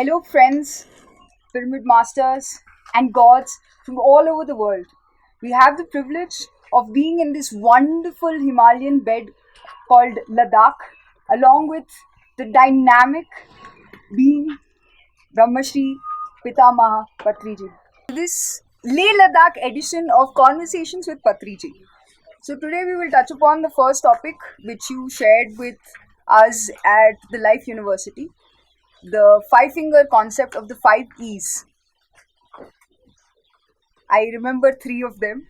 Hello, friends, pyramid masters, and gods from all over the world. We have the privilege of being in this wonderful Himalayan bed called Ladakh, along with the dynamic being Brahmashri Pitamaha Patriji. This Leh Ladakh edition of Conversations with Patriji. So today we will touch upon the first topic which you shared with us at the Life University, the five-finger concept of the 5 E's. I remember 3 of them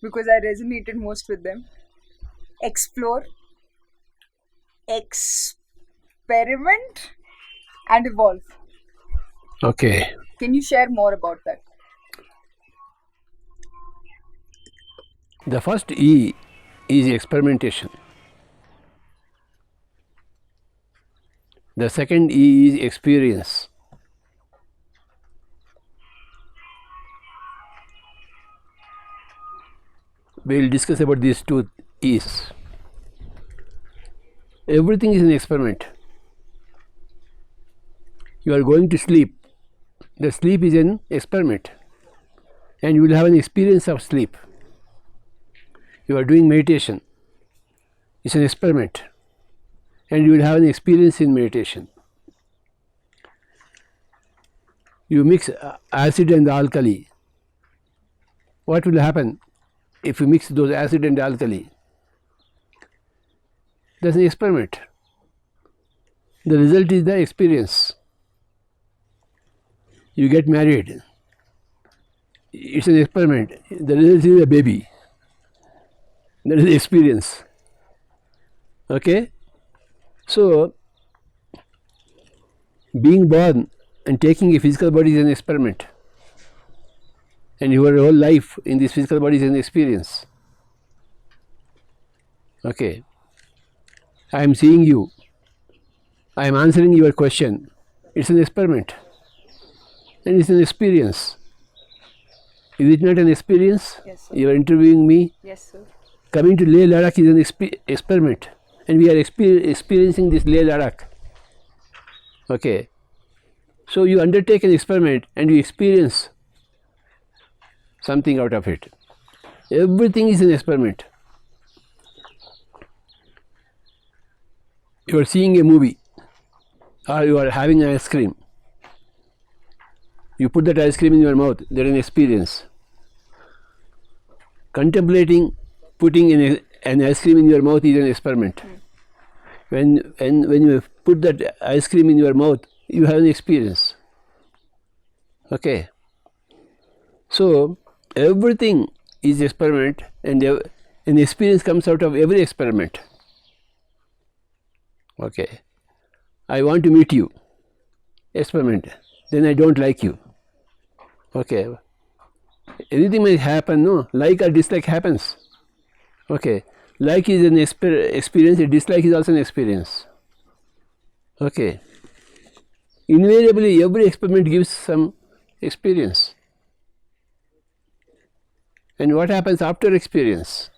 because I resonated most with them. Explore, experiment, and evolve. Okay. Can you share more about that? The first E is experimentation. The second E is experience. We will discuss about these 2 E's. Everything is an experiment. You are going to sleep. The sleep is an experiment. And you will have an experience of sleep. You are doing meditation. It's an experiment. And you will have an experience in meditation. You mix acid and alkali. What will happen if you mix those acid and alkali? That's an experiment. The result is the experience. You get married. It's an experiment. The result is a baby. That is the experience. Okay? So, being born and taking a physical body is an experiment. And your whole life in this physical body is an experience. Okay. I am seeing you. I am answering your question. It's an experiment. And it's an experience. Is it not an experience? Yes, sir. You are interviewing me. Yes, sir. Coming to Leh Ladakh is an experiment. And we are experiencing this Leh Ladakh. Okay. So you undertake an experiment and you experience something out of it. Everything is an experiment. You are seeing a movie or you are having an ice cream. You put that ice cream in your mouth, there is an experience. Contemplating putting an ice cream in your mouth is an experiment. When you put that ice cream in your mouth, you have an experience. Okay. So everything is experiment, and an experience comes out of every experiment. Okay. I want to meet you. Experiment. Then I don't like you. Okay. Anything may happen, no? Like or dislike happens. Okay. Like is an experience, a dislike is also an experience. Okay. Invariably, every experiment gives some experience. And what happens after experience?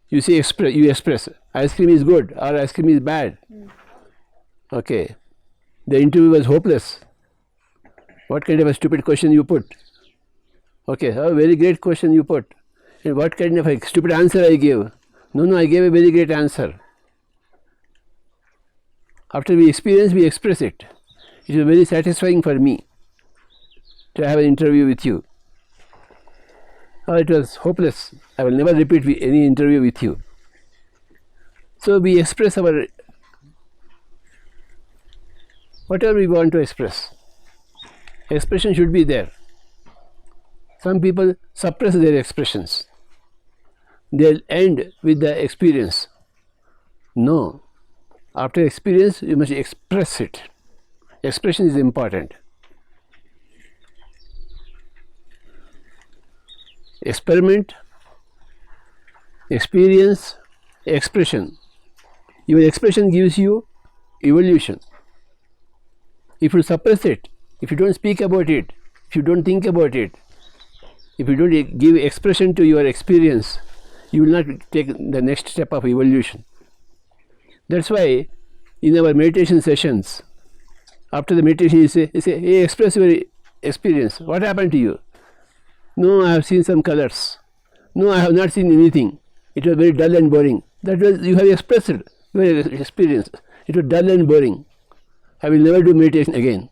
You say you express, ice cream is good or ice cream is bad. Okay. The interview was hopeless. What kind of a stupid question you put? Okay, a very great question you put. And what kind of a stupid answer I gave? No, I gave a very great answer. After we experience, we express it. It is very satisfying for me to have an interview with you. It was hopeless. I will never repeat any interview with you. So we express our whatever we want to express. Expression should be there. Some people suppress their expressions. They'll end with the experience. No. After experience, you must express it. Expression is important. Experiment, experience, expression. Your expression gives you evolution. If you suppress it, if you don't speak about it, if you don't think about it, if you don't give expression to your experience, you will not take the next step of evolution. That's why in our meditation sessions, After the meditation, you say, hey, express your experience. What happened to you? No, I have seen some colors. No, I have not seen anything. It was very dull and boring. That was, you have expressed your experience. It was dull and boring. I will never do meditation again.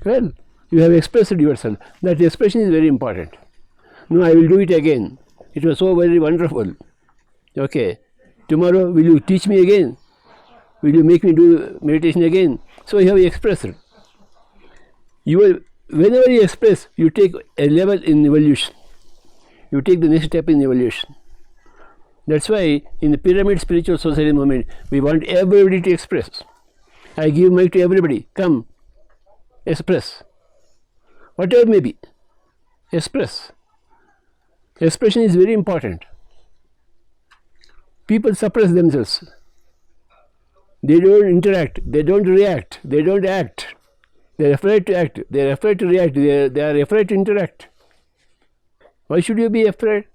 Well, you have expressed yourself. That expression is very important. No, I will do it again. It was so very wonderful. Okay. Tomorrow, will you teach me again? Will you make me do meditation again? So you have expressed. Whenever you express, you take a level in evolution. You take the next step in evolution. That's why in the Pyramid Spiritual Society movement, we want everybody to express. I give mic to everybody. Come, express. Whatever may be, express. Expression is very important. People suppress themselves. They don't interact, they don't react, they don't act. They are afraid to act, they are afraid to react, they are afraid to interact. Why should you be afraid?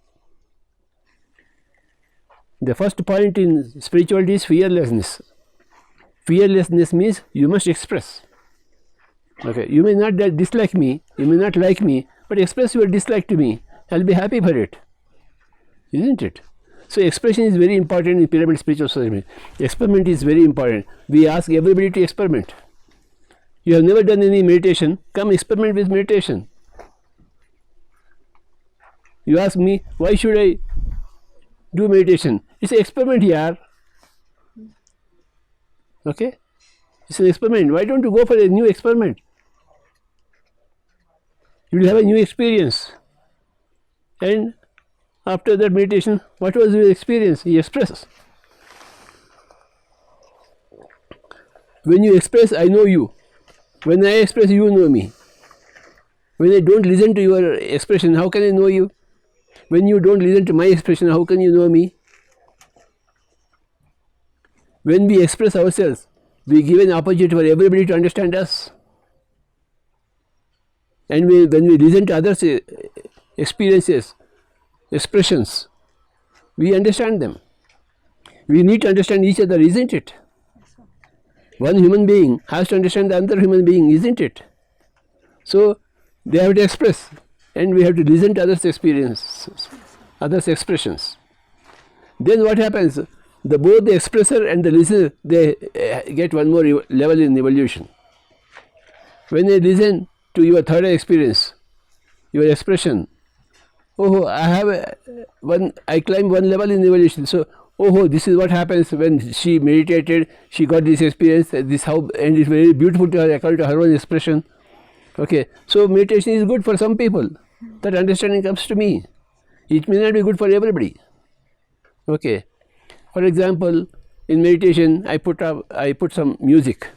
The first point in spirituality is fearlessness. Fearlessness means you must express. Okay, you may not dislike me, you may not like me, but express your dislike to me. I'll be happy for it. Isn't it? So expression is very important in Pyramid Spiritual Society. Experiment is very important. We ask everybody to experiment. You have never done any meditation, come experiment with meditation. You ask me, why should I do meditation? It's an experiment here. Okay? It's an experiment. Why don't you go for a new experiment? You will have a new experience. And after that meditation, what was your experience? You express. When you express, I know you. When I express, you know me. When I don't listen to your expression, how can I know you? When you don't listen to my expression, how can you know me? When we express ourselves, we give an opportunity for everybody to understand us. And when we listen to others' experiences, expressions, we understand them. We need to understand each other, isn't it? One human being has to understand the other human being, isn't it? So they have to express, and we have to listen to others' experiences, others' expressions. Then what happens? Both the expressor and the listener, they get one more level in evolution. When they listen to your third experience, your expression, oh, I climbed one level in evolution. So, oh, this is what happens when she meditated. She got this experience. And it's very beautiful to her, according to her own expression. Okay, so meditation is good for some people. That understanding comes to me. It may not be good for everybody. Okay, for example, in meditation, I put some music,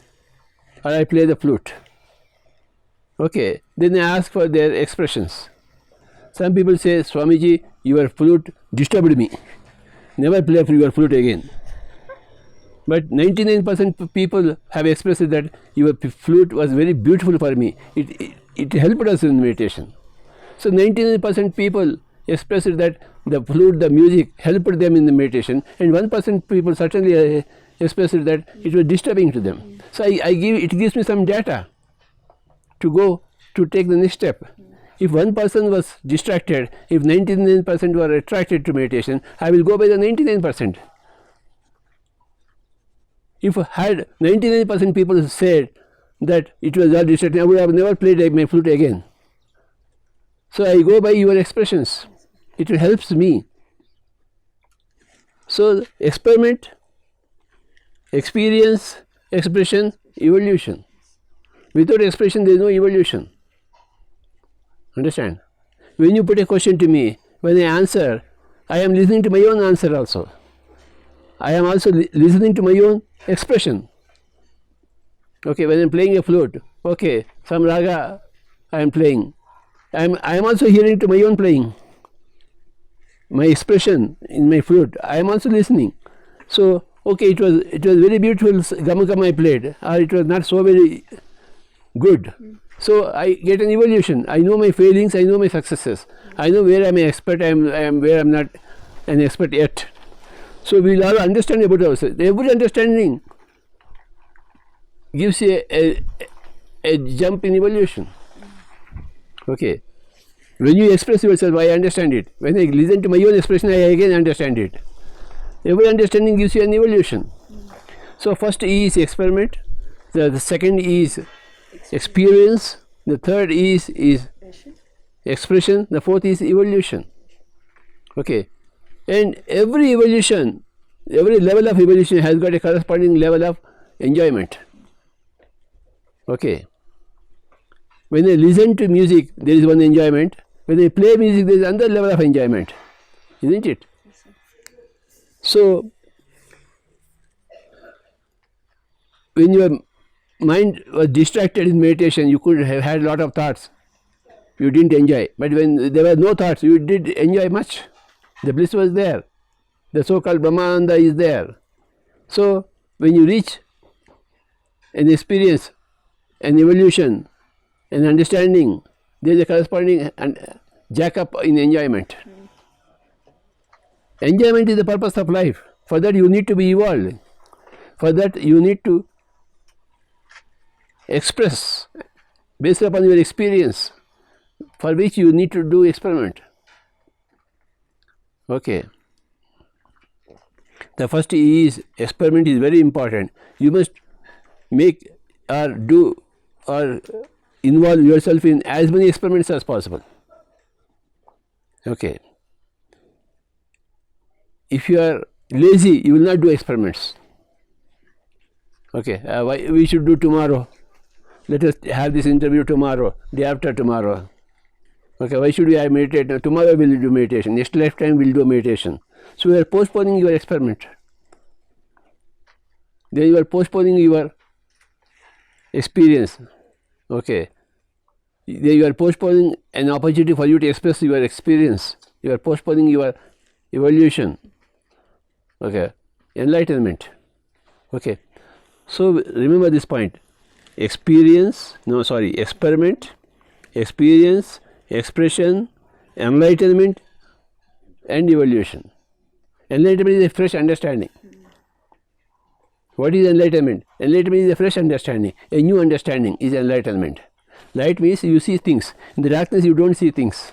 or I play the flute. Okay, then I ask for their expressions. Some people say, Swamiji, your flute disturbed me. Never play your flute again. But 99% of people have expressed that your flute was very beautiful for me. It helped us in meditation. So 99% people expressed that the flute, the music helped them in the meditation, and 1% people certainly expressed that it was disturbing to them. So it gives me some data to go to take the next step. If one person was distracted, if 99% were attracted to meditation, I will go by the 99%. If had 99% people said that it was all distracting, I would have never played my flute again. So I go by your expressions. It helps me. So experiment, experience, expression, evolution. Without expression, there is no evolution. Understand? When you put a question to me, when I answer, I am listening to my own answer also. I am also listening to my own expression. Okay, when I am playing a flute, okay, some raga I am playing. I am also hearing to my own playing. My expression in my flute, I am also listening. So, okay, it was very beautiful gamakam I played, or it was not so very good. So I get an evolution. I know my failings, I know my successes. I know where I am an expert, I am where I am not an expert yet. So we will all understand about ourselves. Every understanding gives you a jump in evolution. Okay. When you express yourself, I understand it. When I listen to my own expression, I again understand it. Every understanding gives you an evolution. So first E is experiment, the second E is experience, the third E is expression, the fourth is evolution. Okay. And every evolution, every level of evolution has got a corresponding level of enjoyment. Okay. When I listen to music, there is one enjoyment. When I play music, there is another level of enjoyment. Isn't it? So, when your mind was distracted in meditation, you could have had a lot of thoughts. You didn't enjoy. But when there were no thoughts, you did enjoy much. The bliss was there. The so-called Brahmananda is there. So, when you reach an experience, an evolution, an understanding, there is a corresponding jack up in enjoyment. Enjoyment is the purpose of life. For that you need to be evolved. For that you need to express based upon your experience, for which you need to do experiment. Okay. The first E is experiment is very important. You must make or do or involve yourself in as many experiments as possible. Okay. If you are lazy, you will not do experiments. Okay. Why we should do tomorrow? Let us have this interview tomorrow, day after tomorrow. Okay. Why should we have meditate? Tomorrow we will do meditation. Next lifetime we will do meditation. So you are postponing your experiment. Then you are postponing your experience. Okay. Then you are postponing an opportunity for you to express your experience. You are postponing your evolution. Okay. Enlightenment. Okay. So remember this point. Experiment, experience, expression, enlightenment and evolution. Enlightenment is a fresh understanding. What is enlightenment? Enlightenment is a fresh understanding. A new understanding is enlightenment. Light means you see things. In the darkness you don't see things.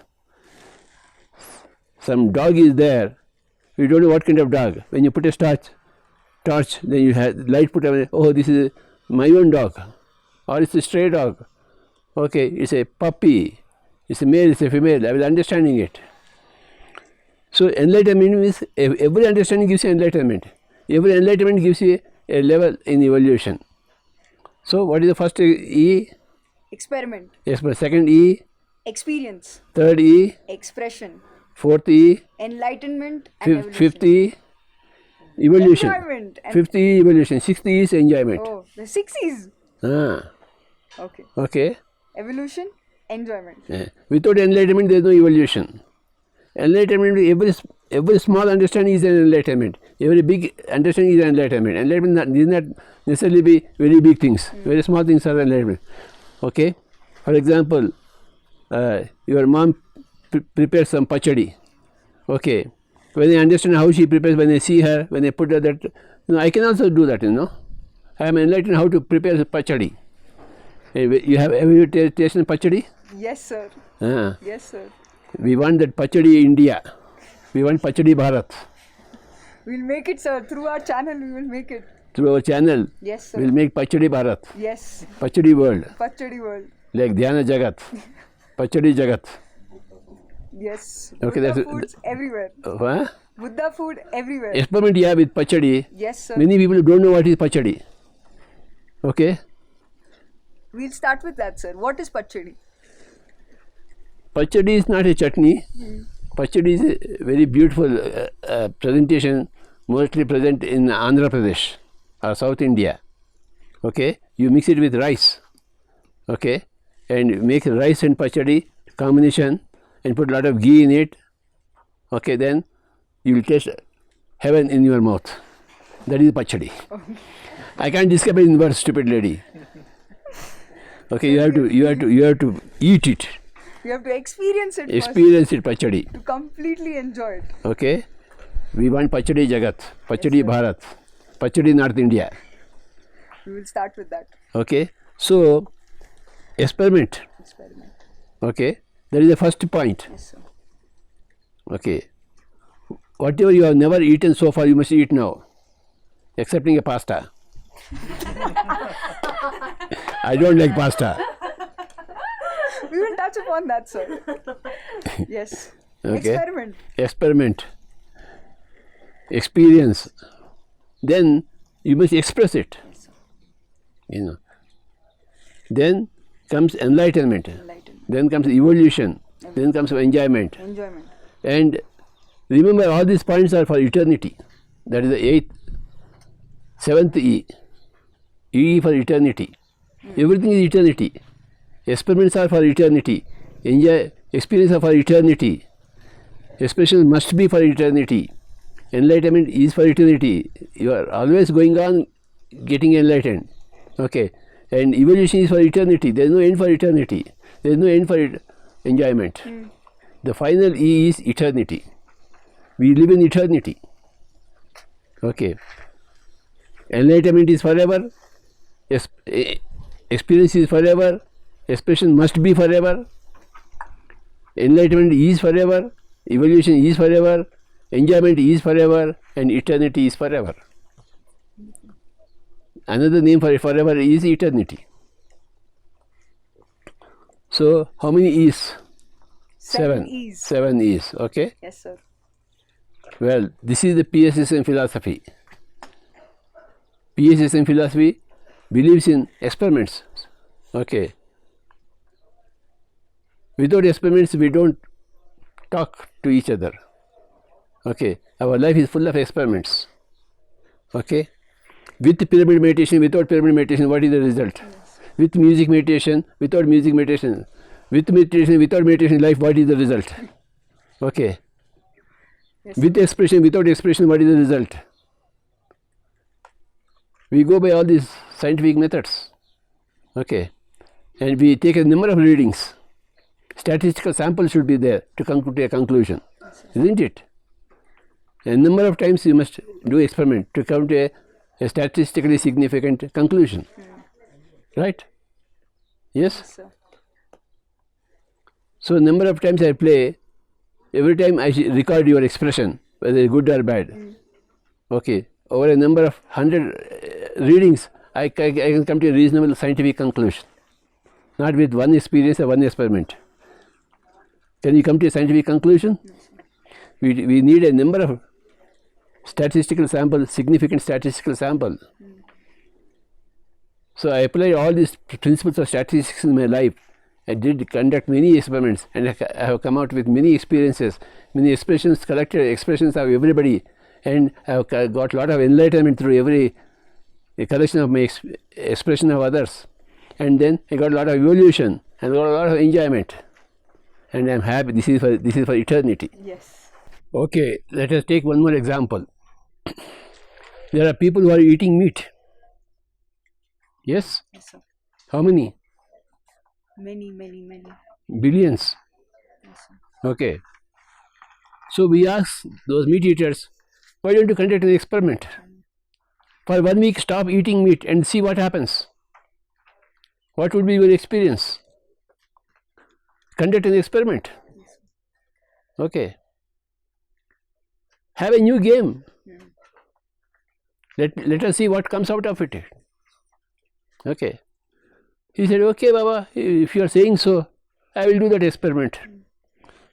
Some dog is there. You don't know what kind of dog. When you put a torch, then you have light put away. Oh, this is my own dog. Or it's a stray dog. Okay, it's a puppy. It's a male, it's a female. I will understanding it. So enlightenment means every understanding gives you enlightenment. Every enlightenment gives you a level in evolution. So what is the first E? Experiment. Yes, but second E? Experience. Third E? Expression. Fourth E? Enlightenment and evolution. Fifth E? Evolution. Enjoyment. Fifth E? Evolution. Sixth E is enjoyment. Oh, the 6 E's. Okay. Okay. Evolution, enjoyment. Yeah. Without enlightenment, there is no evolution. Enlightenment, every small understanding is an enlightenment. Every big understanding is an enlightenment. Enlightenment need not necessarily be very big things. Very small things are enlightenment. Okay. For example, your mom prepares some pachadi. Okay. When I understand how she prepares, when I see her, when I put her that, I can also do that. I am enlightened how to prepare pachadi. Have you tasted pachadi? Yes, sir. Yes, sir. We want that pachadi India. We want pachadi Bharat. We'll make it, sir. Through our channel, we will make it. Through our channel, yes, sir. We'll make pachadi Bharat. Yes. Pachadi world. Pachadi world. Like Dhyana Jagat. Pachadi Jagat. Yes. Okay, Buddha foods everywhere. What? Buddha food everywhere. Experiment with pachadi. Yes, sir. Many people don't know what is pachadi. Okay. We'll start with that, sir. What is pachadi? Pachadi is not a chutney. Pachadi is a very beautiful presentation, mostly present in Andhra Pradesh or South India. Okay. You mix it with rice. Okay. And make rice and pachadi combination and put a lot of ghee in it. Okay. Then you will taste heaven in your mouth. That is pachadi. I can't describe it in words, stupid lady. Okay, you have to eat it. You have to experience it. Experience it, pachadi. To completely enjoy it. Okay. We want pachadi Jagat, pachadi Bharat, pachadi North India. We will start with that. Okay. So experiment. Experiment. Okay, that is the first point. Yes, sir. Okay, whatever you have never eaten so far, you must eat now, excepting a pasta. I don't like pasta. We will touch upon that, sir. Yes. Okay. Experiment. Experiment. Experience. Then you must express it. Yes, sir. You know. Then comes enlightenment. Enlightenment. Then comes evolution. Then comes enjoyment. Enjoyment. And remember, all these points are for eternity. That is the eighth, seventh E. E for eternity. Everything is eternity. Experiments are for eternity. Experience are for eternity. Expression must be for eternity. Enlightenment is for eternity. You are always going on getting enlightened. Okay. And evolution is for eternity. There is no end for eternity. There is no end for enjoyment. The final E is eternity. We live in eternity. Okay. Enlightenment is forever. Experience is forever. Expression must be forever. Enlightenment is forever. Evolution is forever. Enjoyment is forever. And eternity is forever. Another name for forever is eternity. So, how many E's? Seven E's. 7 E's. Okay. Yes, sir. Well, this is the PSSM philosophy. PSSM philosophy believes in experiments. Okay. Without experiments, we don't talk to each other. Okay. Our life is full of experiments. Okay. With pyramid meditation, without pyramid meditation, what is the result? Yes. With music meditation, without music meditation. With meditation, without meditation, life, what is the result? Okay. Yes. With expression, without expression, what is the result? We go by all these scientific methods. Okay. And we take a number of readings. Statistical samples should be there to come to a conclusion. Isn't it? A number of times you must do experiment to come to a statistically significant conclusion. Right? Yes? Yes, sir. So, a number of times I play, every time I record your expression, whether it's good or bad. Okay. Over a number of 100 readings, I can come to a reasonable scientific conclusion. Not with one experience or one experiment. Can you come to a scientific conclusion? We need a number of statistical samples, significant statistical sample. So I applied all these principles of statistics in my life. I did conduct many experiments and I have come out with many experiences, many expressions, collected expressions of everybody, and I have got a lot of enlightenment through every collection of my expression of others. And then I got a lot of evolution and got a lot of enjoyment. And I am happy. This is for eternity. Yes. Okay, let us take one more example. There are people who are eating meat. Yes? Yes, sir. How many? Many, many, many. Billions. Yes, sir. Okay. So we ask those meat eaters, why don't you conduct an experiment? For 1 week, stop eating meat and see what happens. What would be your experience? Conduct an experiment. Okay. Have a new game. Let us see what comes out of it. Okay. He said, okay, Baba, if you are saying so, I will do that experiment.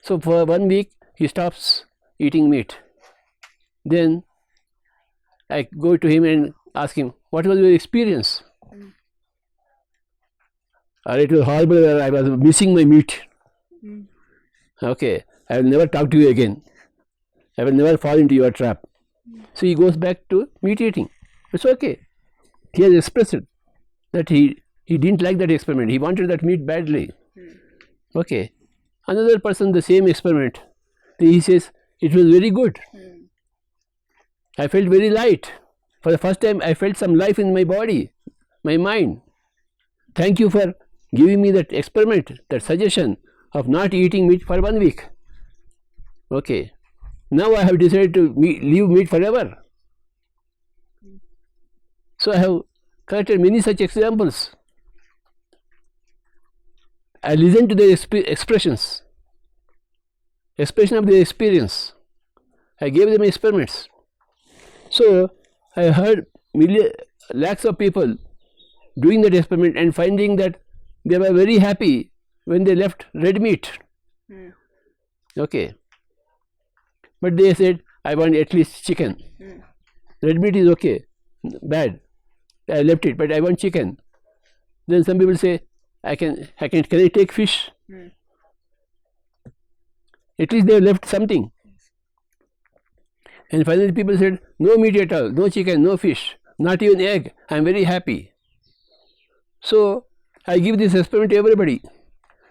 So for 1 week, he stops eating meat. Then I go to him and ask him, what was your experience? It was horrible, I was missing my meat. Okay, I will never talk to you again. I will never fall into your trap. So he goes back to meat eating. It's okay. He has expressed that he didn't like that experiment. He wanted that meat badly. Okay. Another person, the same experiment. He says, it was very good. I felt very light. For the first time, I felt some life in my body, my mind. Thank you for giving me that experiment, that suggestion of not eating meat for 1 week. Okay. Now I have decided to leave meat forever. So I have collected many such examples. I listened to their expression of their experience. I gave them experiments. So I heard lakhs of people doing that experiment and finding that they were very happy when they left red meat. Okay. But they said, I want at least chicken. Red meat is okay, bad. I left it, but I want chicken. Then some people say, can I take fish? At least they left something. And finally people said, no meat at all, no chicken, no fish, not even egg. I am very happy. So I give this experiment to everybody.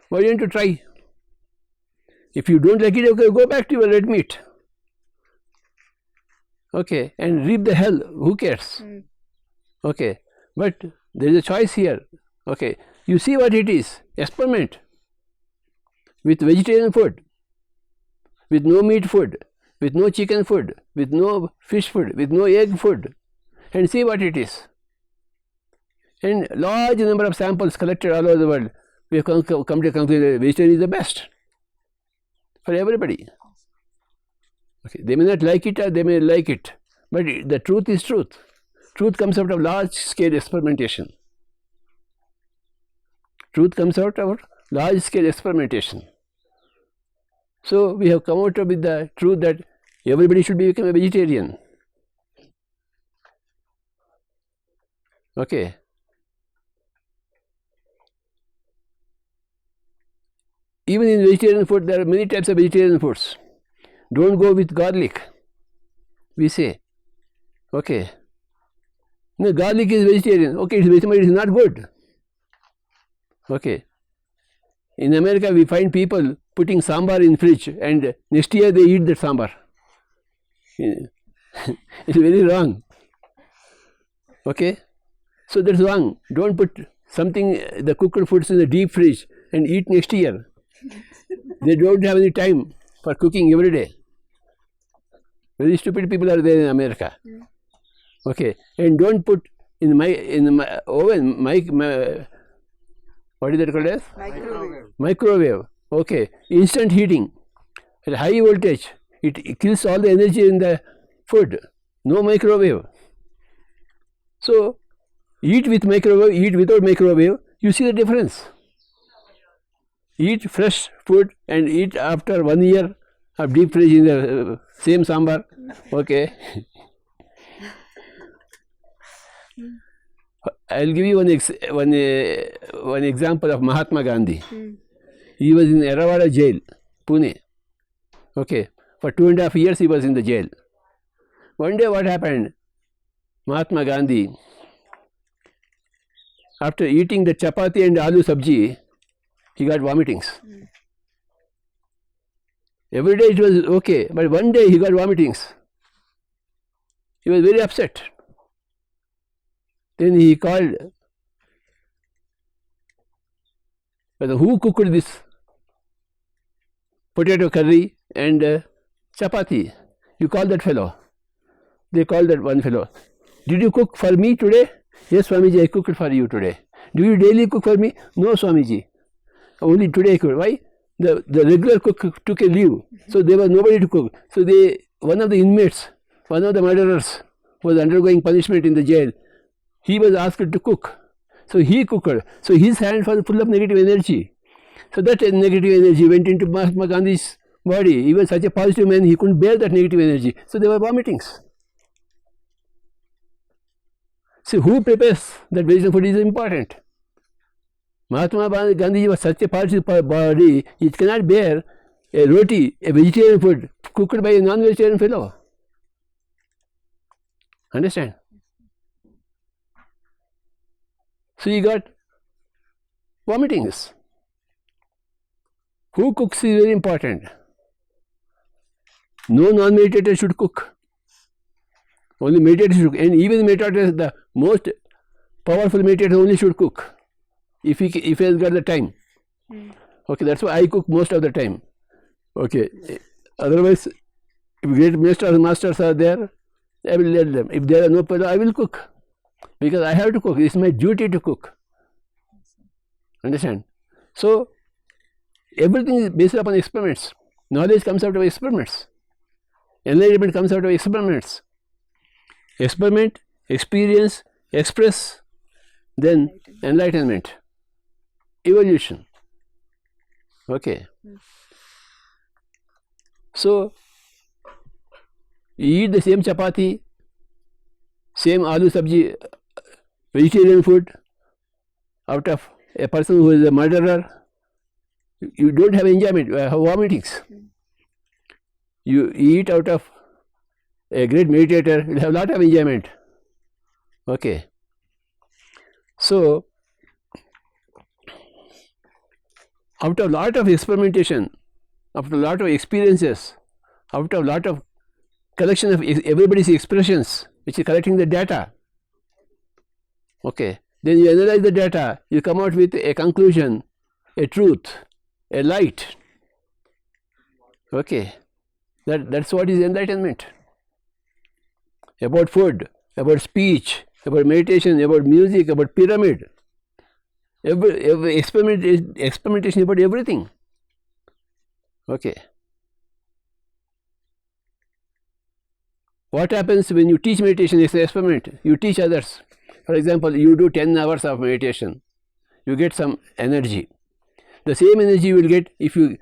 Why don't you try? If you don't like it, okay, go back to your red meat. Okay, and reap the hell. Who cares? Okay, but there is a choice here. Okay, you see what it is. Experiment with vegetarian food, with no meat food, with no chicken food, with no fish food, with no egg food, and see what it is. And large number of samples collected all over the world, we have come to the conclusion that vegetarian is the best for everybody. Okay, they may not like it or they may like it, but the truth is truth. Truth comes out of large-scale experimentation. Truth comes out of large-scale experimentation. So we have come out with the truth that everybody should become a vegetarian. Okay. Even in vegetarian food, there are many types of vegetarian foods. Don't go with garlic, we say. Okay. No, garlic is vegetarian. Okay, it's vegetarian, it is not good. Okay. In America, we find people putting sambar in fridge and next year they eat that sambar. It's very wrong. Okay. So that's wrong. Don't put something, the cooked foods in the deep fridge and eat next year. They don't have any time for cooking every day. Very stupid people are there in America. Okay, and don't put in my oven, what is that called as? Microwave. Okay, instant heating at high voltage. It kills all the energy in the food. No microwave. So eat with microwave, eat without microwave. You see the difference. Eat fresh food and eat after 1 year of deep fridge in the same sambar. Okay. I'll give you one example of Mahatma Gandhi. He was in Eravada jail, Pune. Okay. For 2.5 years he was in the jail. One day what happened? Mahatma Gandhi, after eating the chapati and aloo sabji, he got vomitings. Every day it was okay, but one day he got vomitings. He was very upset. Then he called, who cooked this potato curry and chapati? You call that fellow. They called that one fellow. Did you cook for me today? Yes, Swamiji, I cooked for you today. Do you daily cook for me? No, Swamiji. Only today I cooked. Why? The regular cook took a leave. So there was nobody to cook. So one of the inmates, one of the murderers, was undergoing punishment in the jail. He was asked to cook. So he cooked. So his hand was full of negative energy. So that negative energy went into Mahatma Gandhi's body. He was such a positive man, he couldn't bear that negative energy. So there were vomitings. See, who prepares that vegetarian food is important. Mahatma Gandhi was such a positive body, it cannot bear a roti, a vegetarian food, cooked by a non-vegetarian fellow. Understand? So he got vomitings. Who cooks is very important. No non-meditator should cook. Only meditators should cook. And even meditators, the most powerful meditator only should cook. If he has got the time. Okay, that's why I cook most of the time. Okay. Otherwise, if great masters are there, I will let them. If there are no people, I will cook. Because I have to cook. It's my duty to cook. Understand? So, everything is based upon experiments. Knowledge comes out of experiments. Enlightenment comes out of experiments. Experiment, experience, express, then enlightenment, evolution. Okay. So, you eat the same chapati, same aloo sabji, vegetarian food, out of a person who is a murderer, you don't have enjoyment, you have vomitings. You eat out of a great meditator, you will have a lot of enjoyment. Okay. So, out of a lot of experimentation, after a lot of experiences, out of a lot of collection of everybody's expressions, which is collecting the data, okay, then you analyze the data, you come out with a conclusion, a truth, a light. Okay, that's what is enlightenment. About food, about speech, about meditation, about music, about pyramid. Every experimentation about everything. Okay. What happens when you teach meditation? It's an experiment. You teach others. For example, you do 10 hours of meditation. You get some energy. The same energy you will get if you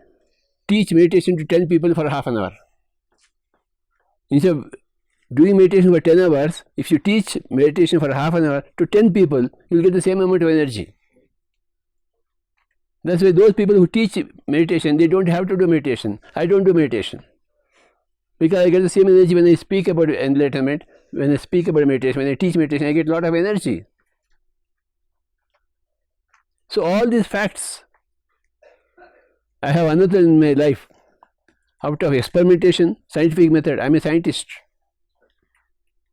teach meditation to 10 people for half an hour. Instead of doing meditation for 10 hours, if you teach meditation for half an hour to 10 people, you will get the same amount of energy. That's why those people who teach meditation, they don't have to do meditation. I don't do meditation. Because I get the same energy when I speak about enlightenment, when I speak about meditation, when I teach meditation, I get a lot of energy. So all these facts, I have another in my life. Out of experimentation, scientific method, I am a scientist.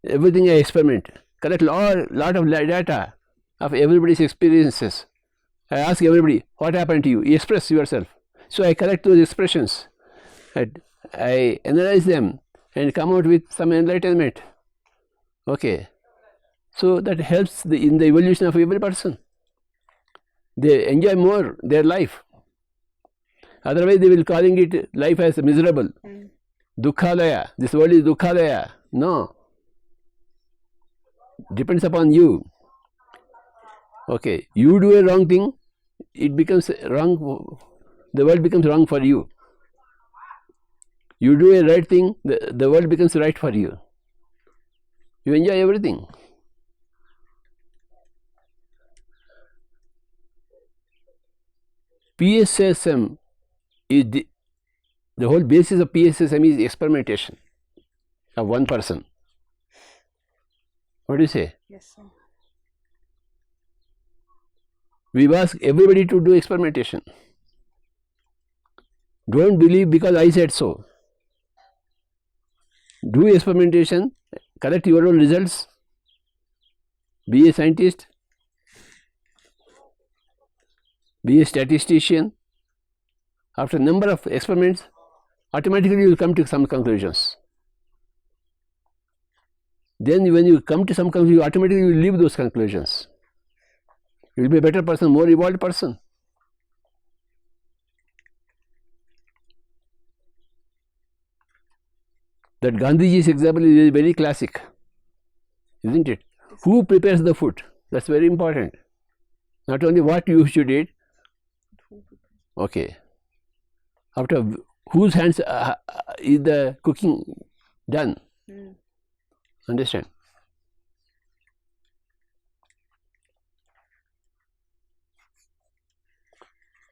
Everything I experiment, collect lot of data of everybody's experiences. I ask everybody, what happened to you? You express yourself. So I collect those expressions. I analyze them and come out with some enlightenment. Okay. So that helps in the evolution of every person. They enjoy more their life. Otherwise they will calling it life as miserable. Dukkhalaya. This world is dukkhalaya. No. Depends upon you. Okay. You do a wrong thing, it becomes wrong, the world becomes wrong for you. You do a right thing, the world becomes right for you. You enjoy everything. PSSM is the whole basis of PSSM is experimentation of one person. What do you say? Yes, sir. We ask everybody to do experimentation. Don't believe because I said so. Do experimentation, collect your own results, be a scientist, be a statistician. After a number of experiments, automatically you will come to some conclusions. Then when you come to some conclusion, automatically you will leave those conclusions. You will be a better person, more evolved person. That Gandhiji's example is very classic, isn't it? Who prepares the food? That's very important. Not only what you should eat. Okay. After whose hands is the cooking done? Understand?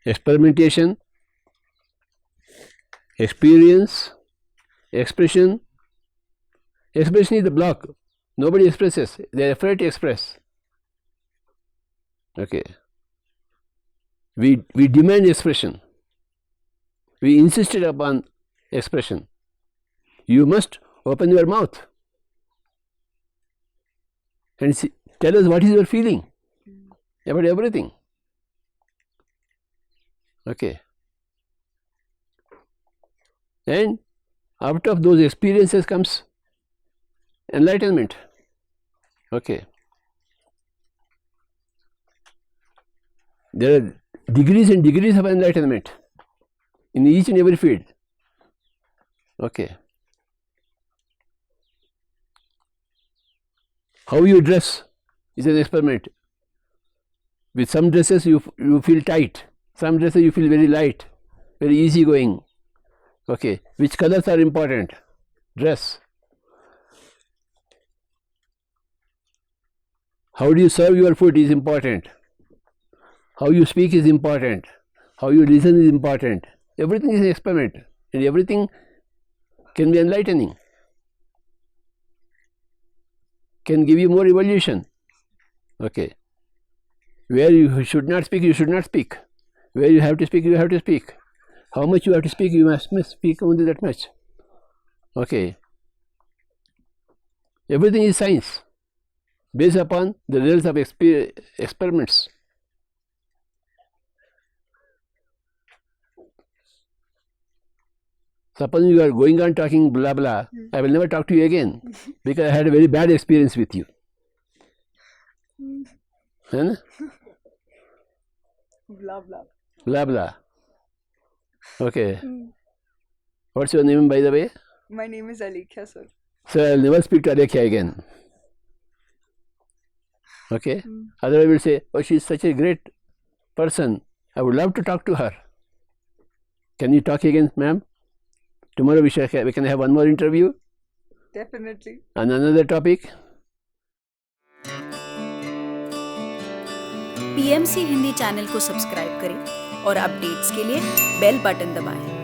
Experimentation, experience, expression. Expression is the block. Nobody expresses. They are afraid to express. Okay. We demand expression. We insisted upon expression. You must open your mouth and tell us what is your feeling about everything. Okay. And out of those experiences comes enlightenment. Okay. There are degrees and degrees of enlightenment. in each and every field. Okay. How you dress is an experiment. With some dresses you feel tight, some dresses you feel very light, very easygoing. Okay. Which colors are important? Dress. How do you serve your food is important. How you speak is important. How you listen is important. Everything is an experiment, and everything can be enlightening, can give you more evolution. Okay. Where you should not speak, you should not speak. Where you have to speak, you have to speak. How much you have to speak, you must speak only that much. Okay. Everything is science, based upon the results of experiments. Suppose you are going on talking blah blah, I will never talk to you again because I had a very bad experience with you. Huh? Blah blah. Blah blah. Okay. What's your name, by the way? My name is Alekhya, sir. So I'll never speak to Alekhya again. Okay. Otherwise, I will say, oh, she is such a great person. I would love to talk to her. Can you talk again, ma'am? Tomorrow we can have one more interview. Definitely. On another topic. PMC Hindi channel को subscribe करें और updates के लिए bell button दबाएं।